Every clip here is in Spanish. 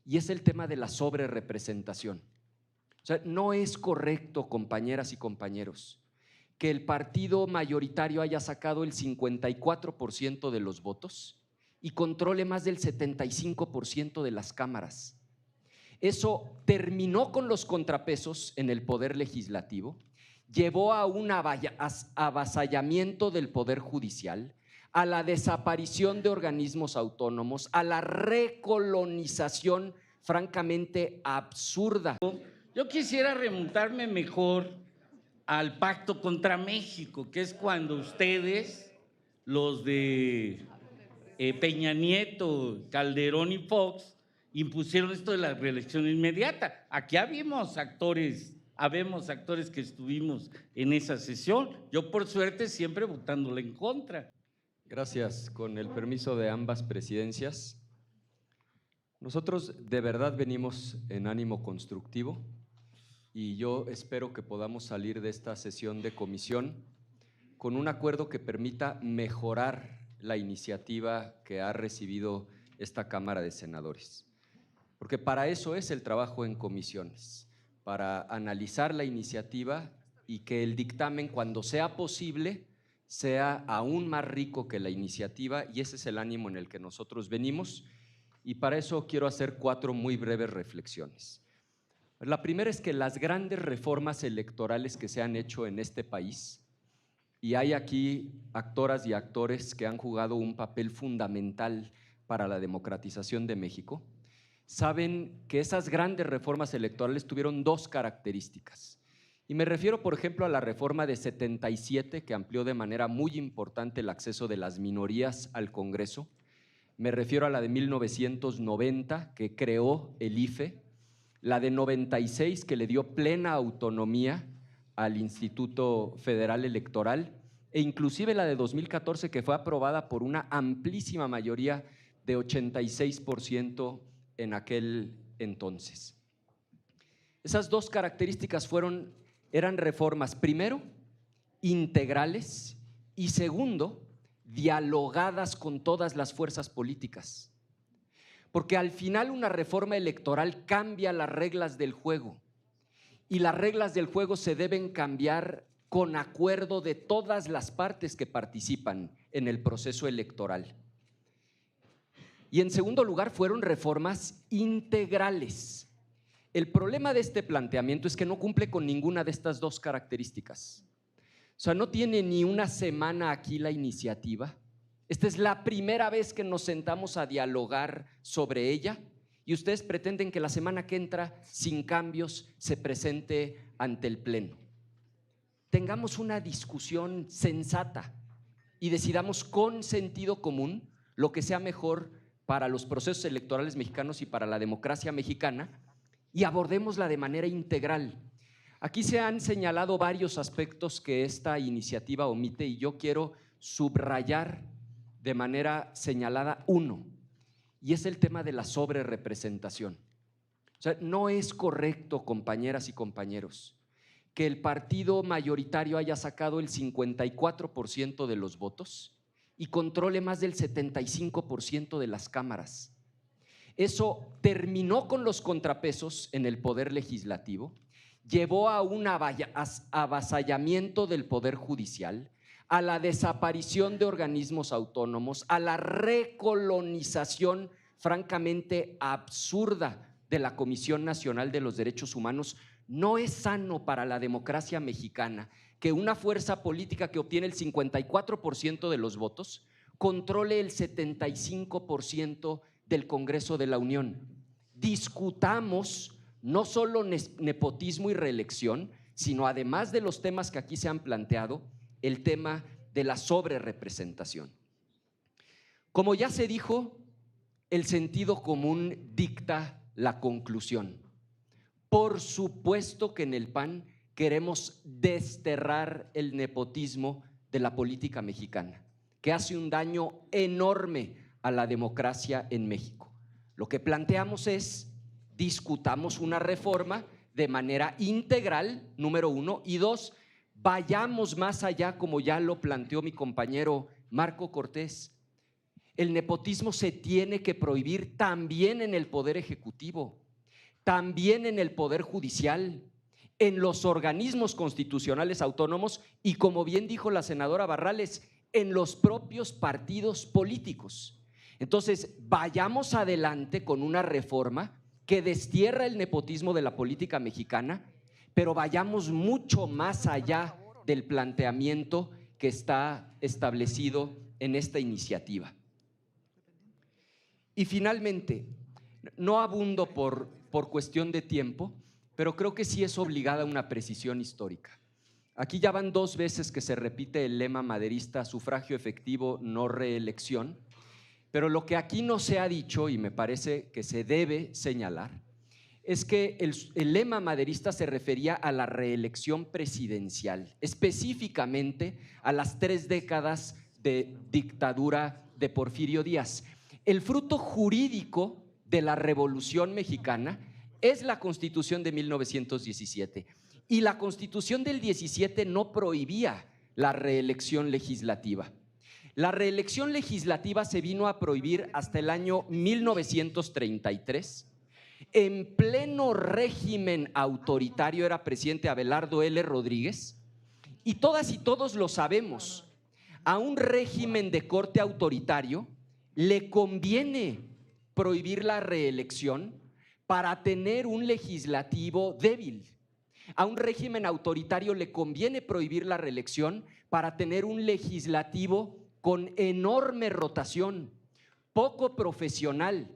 y es el tema de la sobrerepresentación. O sea, no es correcto, compañeras y compañeros, que el partido mayoritario haya sacado el 54% de los votos y controle más del 75% de las cámaras. Eso terminó con los contrapesos en el poder legislativo, llevó a un avasallamiento del poder judicial, a la desaparición de organismos autónomos, a la recolonización francamente absurda. Yo quisiera remontarme mejor al pacto contra México, que es cuando ustedes, los de Peña Nieto, Calderón y Fox, impusieron esto de la reelección inmediata. Aquí habemos actores que estuvimos en esa sesión. Yo, por suerte, siempre votándole en contra. Gracias. Con el permiso de ambas presidencias, nosotros de verdad venimos en ánimo constructivo y yo espero que podamos salir de esta sesión de comisión con un acuerdo que permita mejorar la iniciativa que ha recibido esta Cámara de Senadores. Porque para eso es el trabajo en comisiones, para analizar la iniciativa y que el dictamen, cuando sea posible, sea aún más rico que la iniciativa, y ese es el ánimo en el que nosotros venimos, y para eso quiero hacer 4 muy breves reflexiones. La primera es que las grandes reformas electorales que se han hecho en este país, y hay aquí actoras y actores que han jugado un papel fundamental para la democratización de México, saben que esas grandes reformas electorales tuvieron 2 características. Y me refiero, por ejemplo, a la reforma de 77, que amplió de manera muy importante el acceso de las minorías al Congreso. Me refiero a la de 1990, que creó el IFE, la de 96, que le dio plena autonomía al Instituto Federal Electoral, e inclusive la de 2014, que fue aprobada por una amplísima mayoría de 86% en aquel entonces. Esas 2 características eran reformas, primero, integrales, y segundo, dialogadas con todas las fuerzas políticas. Porque al final una reforma electoral cambia las reglas del juego, y las reglas del juego se deben cambiar con acuerdo de todas las partes que participan en el proceso electoral. Y en segundo lugar, fueron reformas integrales. El problema de este planteamiento es que no cumple con ninguna de estas 2 características. O sea, no tiene ni una semana aquí la iniciativa. Esta es la primera vez que nos sentamos a dialogar sobre ella, y ustedes pretenden que la semana que entra, sin cambios, se presente ante el Pleno. Tengamos una discusión sensata y decidamos con sentido común lo que sea mejor para los procesos electorales mexicanos y para la democracia mexicana, y abordémosla de manera integral. Aquí se han señalado varios aspectos que esta iniciativa omite, y yo quiero subrayar de manera señalada uno, y es el tema de la sobrerepresentación. O sea, no es correcto, compañeras y compañeros, que el partido mayoritario haya sacado el 54% de los votos y controle más del 75% de las cámaras. Eso terminó con los contrapesos en el poder legislativo, llevó a un avasallamiento del poder judicial, a la desaparición de organismos autónomos, a la recolonización francamente absurda de la Comisión Nacional de los Derechos Humanos. No es sano para la democracia mexicana que una fuerza política que obtiene el 54% de los votos controle el 75% del Congreso de la Unión. Discutamos no solo nepotismo y reelección, sino además de los temas que aquí se han planteado, el tema de la sobrerepresentación. Como ya se dijo, el sentido común dicta la conclusión. Por supuesto que en el PAN queremos desterrar el nepotismo de la política mexicana, que hace un daño enorme a la democracia en México. Lo que planteamos es: discutamos una reforma de manera integral, número 1, y 2, vayamos más allá, como ya lo planteó mi compañero Marco Cortés. El nepotismo se tiene que prohibir también en el Poder Ejecutivo, también en el Poder Judicial, en los organismos constitucionales autónomos y, como bien dijo la senadora Barrales, en los propios partidos políticos. Entonces, vayamos adelante con una reforma que destierra el nepotismo de la política mexicana, pero vayamos mucho más allá del planteamiento que está establecido en esta iniciativa. Y finalmente, no abundo por cuestión de tiempo, pero creo que sí es obligada una precisión histórica. Aquí ya van 2 veces que se repite el lema maderista: sufragio efectivo, no reelección. Pero lo que aquí no se ha dicho, y me parece que se debe señalar, es que el lema maderista se refería a la reelección presidencial, específicamente a las 3 décadas de dictadura de Porfirio Díaz. El fruto jurídico de la Revolución Mexicana es la Constitución de 1917, y la Constitución del 17 no prohibía la reelección legislativa. La reelección legislativa se vino a prohibir hasta el año 1933. En pleno régimen autoritario era presidente Abelardo L. Rodríguez, y todas y todos lo sabemos. A un régimen de corte autoritario le conviene prohibir la reelección para tener un legislativo débil. A un régimen autoritario le conviene prohibir la reelección para tener un legislativo con enorme rotación, poco profesional.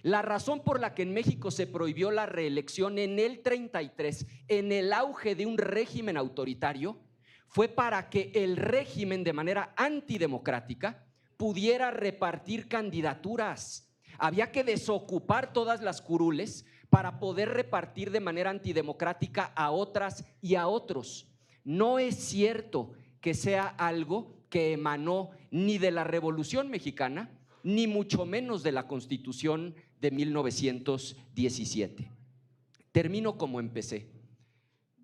La razón por la que en México se prohibió la reelección en el 33, en el auge de un régimen autoritario, fue para que el régimen, de manera antidemocrática, pudiera repartir candidaturas. Había que desocupar todas las curules para poder repartir de manera antidemocrática a otras y a otros. No es cierto que sea algo que emanó ni de la Revolución Mexicana, ni mucho menos de la Constitución de 1917. Termino como empecé.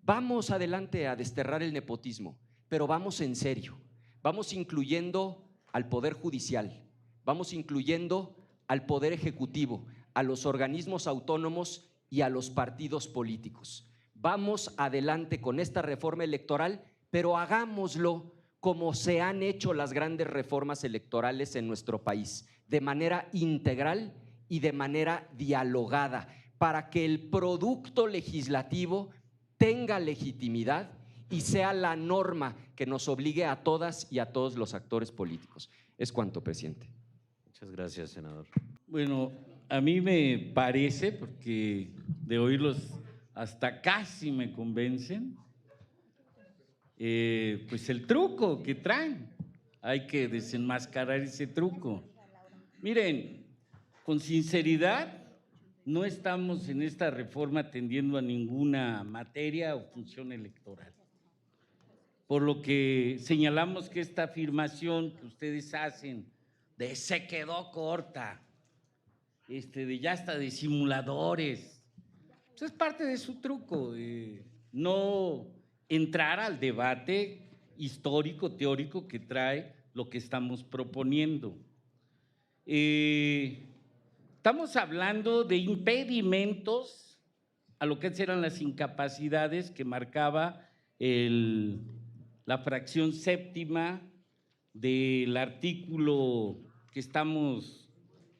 Vamos adelante a desterrar el nepotismo, pero vamos en serio. Vamos incluyendo al Poder Judicial, vamos incluyendo al Poder Ejecutivo, a los organismos autónomos y a los partidos políticos. Vamos adelante con esta reforma electoral, pero hagámoslo como se han hecho las grandes reformas electorales en nuestro país, de manera integral y de manera dialogada, para que el producto legislativo tenga legitimidad y sea la norma que nos obligue a todas y a todos los actores políticos. Es cuanto, presidente. Muchas gracias, senador. Bueno, a mí me parece, porque de oírlos hasta casi me convencen, pues el truco que traen, hay que desenmascarar ese truco. Miren, con sinceridad, no estamos en esta reforma atendiendo a ninguna materia o función electoral. Por lo que señalamos que esta afirmación que ustedes hacen de se quedó corta, de ya está de simuladores, pues es parte de su truco, no entrar al debate histórico, teórico que trae lo que estamos proponiendo. Estamos hablando de impedimentos a lo que eran las incapacidades que marcaba la fracción séptima del artículo que estamos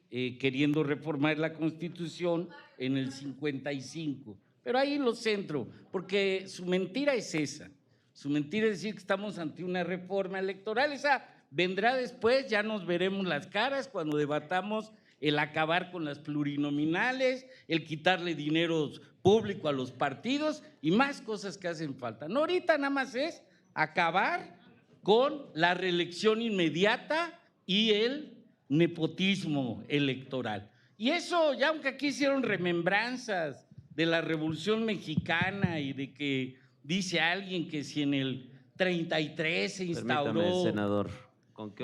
queriendo reformar la Constitución en el 55. Pero ahí lo centro, porque su mentira es esa. Su mentira es decir que estamos ante una reforma electoral. Esa vendrá después, ya nos veremos las caras cuando debatamos el acabar con las plurinominales, el quitarle dinero público a los partidos y más cosas que hacen falta. No, ahorita nada más es acabar con la reelección inmediata y el nepotismo electoral. Y eso, ya aunque aquí hicieron remembranzas de la Revolución Mexicana y de que dice alguien que si en el 33 se instauró… Permítame, senador.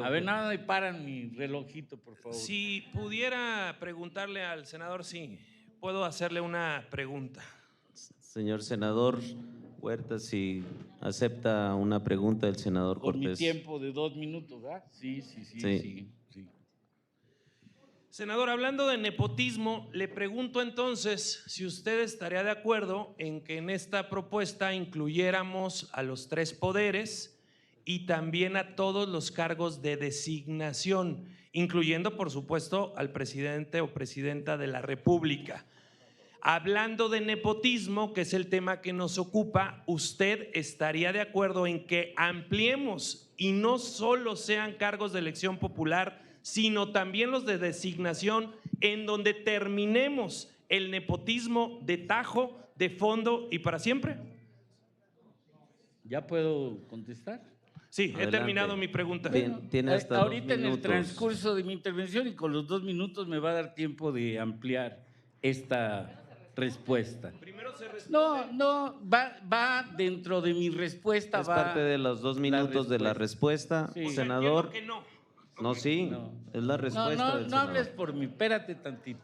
A ver, nada me paran mi relojito, por favor. Si pudiera preguntarle al senador, sí, puedo hacerle una pregunta. Señor senador Huerta, si acepta una pregunta del senador Por Cortés. mi tiempo de 2 minutos, ¿verdad? Sí. Senador, hablando de nepotismo, le pregunto entonces si usted estaría de acuerdo en que en esta propuesta incluyéramos a los 3 poderes y también a todos los cargos de designación, incluyendo, por supuesto, al presidente o presidenta de la República. Hablando de nepotismo, que es el tema que nos ocupa, ¿usted estaría de acuerdo en que ampliemos y no solo sean cargos de elección popular, sino también los de designación, en donde terminemos el nepotismo de tajo, de fondo y para siempre? ¿Ya puedo contestar? Sí, Adelante. he terminado mi pregunta. Bien, tiene hasta ahorita 2 en el minutos. transcurso de mi intervención y con los 2 minutos me va a dar tiempo de ampliar esta respuesta. Primero se responde. No, va dentro de mi respuesta. Es va parte de los 2 minutos de la respuesta, Sí. senador. Entiendo que no. No, sí, No. es la respuesta del No senador. hables por mí, espérate tantito.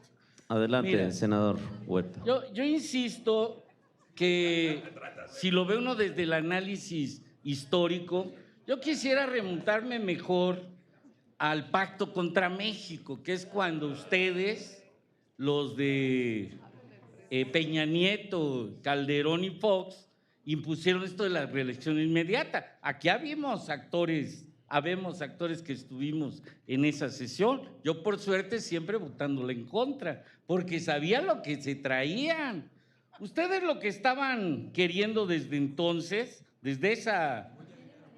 Adelante, Mira. senador Huerta. Yo insisto que si lo ve uno desde el análisis histórico, yo quisiera remontarme mejor al pacto contra México, que es cuando ustedes, los de Peña Nieto, Calderón y Fox, impusieron esto de la reelección inmediata. Aquí habemos actores que estuvimos en esa sesión. Yo, por suerte, siempre votándole en contra, porque sabía lo que se traían. Ustedes lo que estaban queriendo desde entonces, desde esa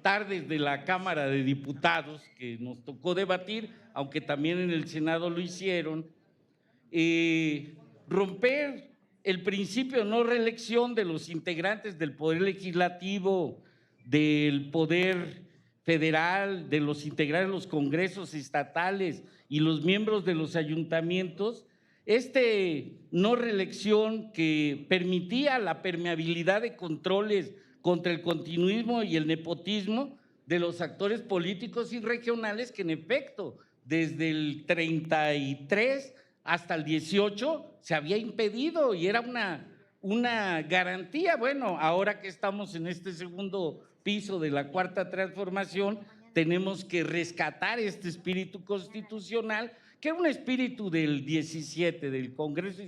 tarde de la Cámara de Diputados que nos tocó debatir, aunque también en el Senado lo hicieron, romper el principio de no reelección de los integrantes del Poder Legislativo, del Poder Federal, de los integrantes de los congresos estatales y los miembros de los ayuntamientos. No reelección que permitía la permeabilidad de controles contra el continuismo y el nepotismo de los actores políticos y regionales que en efecto desde el 33 hasta el 18 se había impedido y era una garantía. Bueno, ahora que estamos en este segundo piso de la Cuarta Transformación, tenemos que rescatar este espíritu constitucional, que era un espíritu del 17, del Congreso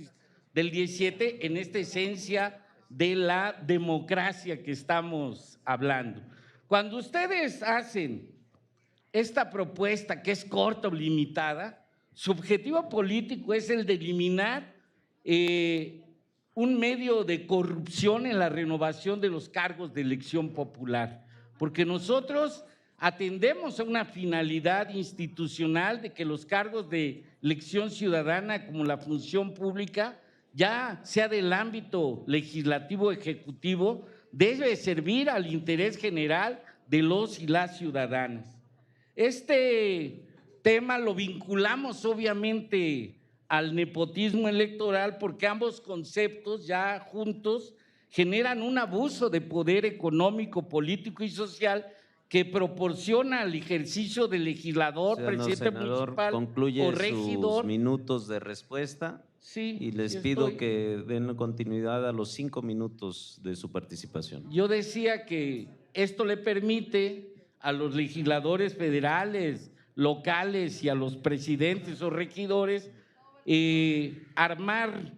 del 17, en esta esencia de la democracia que estamos hablando. Cuando ustedes hacen esta propuesta que es corta o limitada, su objetivo político es el de eliminar un medio de corrupción en la renovación de los cargos de elección popular, porque nosotros atendemos a una finalidad institucional de que los cargos de elección ciudadana como la función pública, ya sea del ámbito legislativo o ejecutivo, debe servir al interés general de los y las ciudadanas. Este tema lo vinculamos obviamente al nepotismo electoral porque ambos conceptos ya juntos generan un abuso de poder económico, político y social que proporciona al ejercicio del legislador, presidente municipal concluye o regidor. sus minutos de respuesta. Sí, y les sí pido estoy. que den continuidad a los 5 minutos de su participación. Yo decía que esto le permite a los legisladores federales, locales y a los presidentes o regidores armar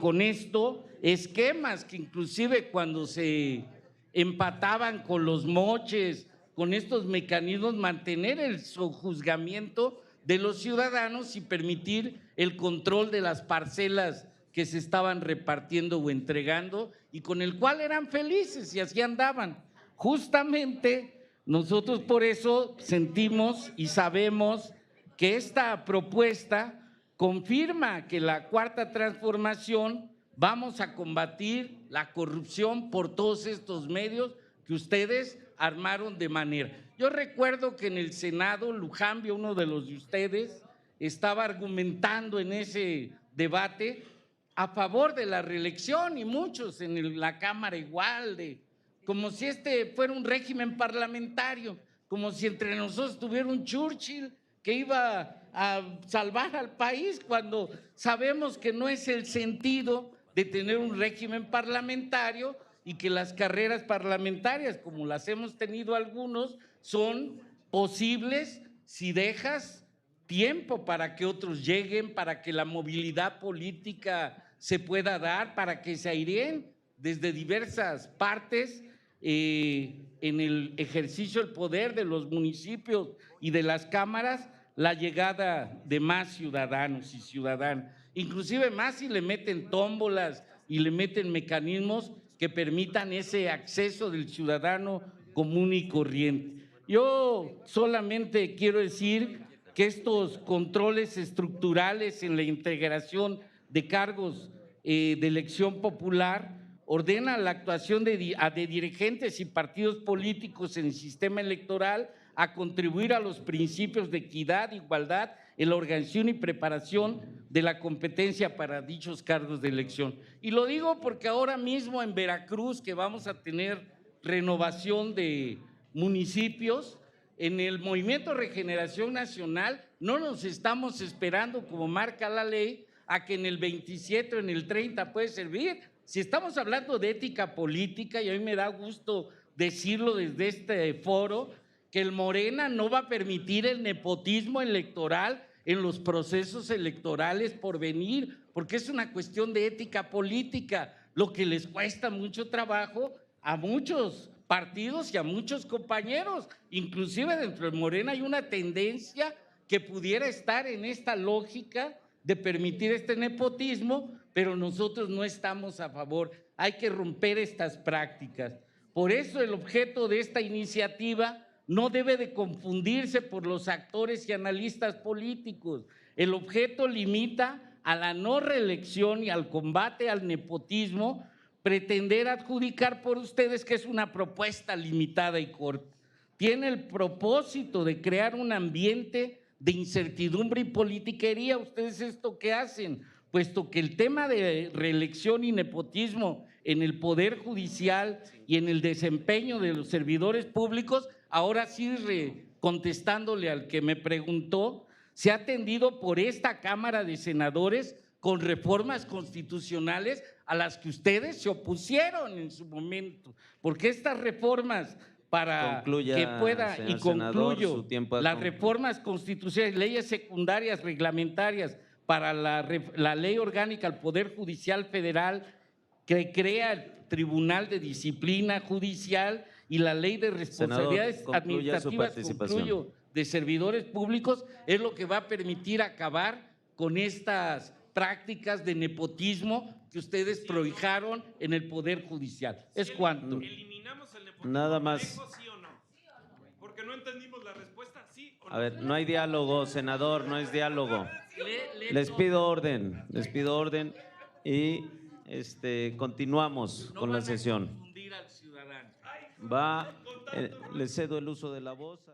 con esto esquemas que inclusive cuando se empataban con los moches, con estos mecanismos, mantener el sojuzgamiento de los ciudadanos y permitir el control de las parcelas que se estaban repartiendo o entregando y con el cual eran felices y así andaban. Justamente nosotros por eso sentimos y sabemos que esta propuesta confirma que la Cuarta Transformación vamos a combatir la corrupción por todos estos medios que ustedes armaron de manera. Yo recuerdo que en el Senado, Lujambio, uno de los de ustedes, estaba argumentando en ese debate a favor de la reelección y muchos en la Cámara igual, como si fuera un régimen parlamentario, como si entre nosotros tuviera un Churchill que iba a salvar al país, cuando sabemos que no es el sentido de tener un régimen parlamentario y que las carreras parlamentarias, como las hemos tenido algunos, son posibles si dejas tiempo para que otros lleguen, para que la movilidad política se pueda dar, para que se aireen desde diversas partes en el ejercicio del poder de los municipios y de las cámaras, la llegada de más ciudadanos y ciudadanas, inclusive más si le meten tómbolas y le meten mecanismos que permitan ese acceso del ciudadano común y corriente. Yo solamente quiero decir que estos controles estructurales en la integración de cargos de elección popular ordenan la actuación de dirigentes y partidos políticos en el sistema electoral a contribuir a los principios de equidad, igualdad en la organización y preparación de la competencia para dichos cargos de elección. Y lo digo porque ahora mismo en Veracruz, que vamos a tener renovación de municipios, en el Movimiento Regeneración Nacional no nos estamos esperando, como marca la ley, a que en el 27 o en el 30 puede servir. Si estamos hablando de ética política, y a mí me da gusto decirlo desde este foro, que el Morena no va a permitir el nepotismo electoral en los procesos electorales por venir, porque es una cuestión de ética política, lo que les cuesta mucho trabajo a muchos partidos y a muchos compañeros. Inclusive dentro de Morena hay una tendencia que pudiera estar en esta lógica de permitir este nepotismo, pero nosotros no estamos a favor. Hay que romper estas prácticas. Por eso el objeto de esta iniciativa no debe de confundirse por los actores y analistas políticos. El objeto limita a la no reelección y al combate al nepotismo, pretender adjudicar por ustedes que es una propuesta limitada y corta. Tiene el propósito de crear un ambiente de incertidumbre y politiquería. ¿Ustedes esto qué hacen? Puesto que el tema de reelección y nepotismo en el Poder Judicial y en el desempeño de los servidores públicos, ahora sí, contestándole al que me preguntó, se ha atendido por esta Cámara de Senadores con reformas constitucionales a las que ustedes se opusieron en su momento, porque estas reformas para Concluya, que pueda, y concluyo, su tiempo las reformas constitucionales, leyes secundarias reglamentarias para la ley orgánica al Poder Judicial Federal que crea el Tribunal de Disciplina Judicial y la ley de responsabilidades administrativas, concluyo, de servidores públicos, es lo que va a permitir acabar con estas prácticas de nepotismo que ustedes prohijaron en el Poder Judicial. ¿Es cuánto? ¿Eliminamos el nepotismo? Nada más. ¿Sí o no? Porque no entendimos la respuesta, ¿sí o no? A ver, no hay diálogo, senador, no es diálogo. Les pido orden y continuamos con la sesión. Confundir al ciudadano. Le cedo el uso de la voz.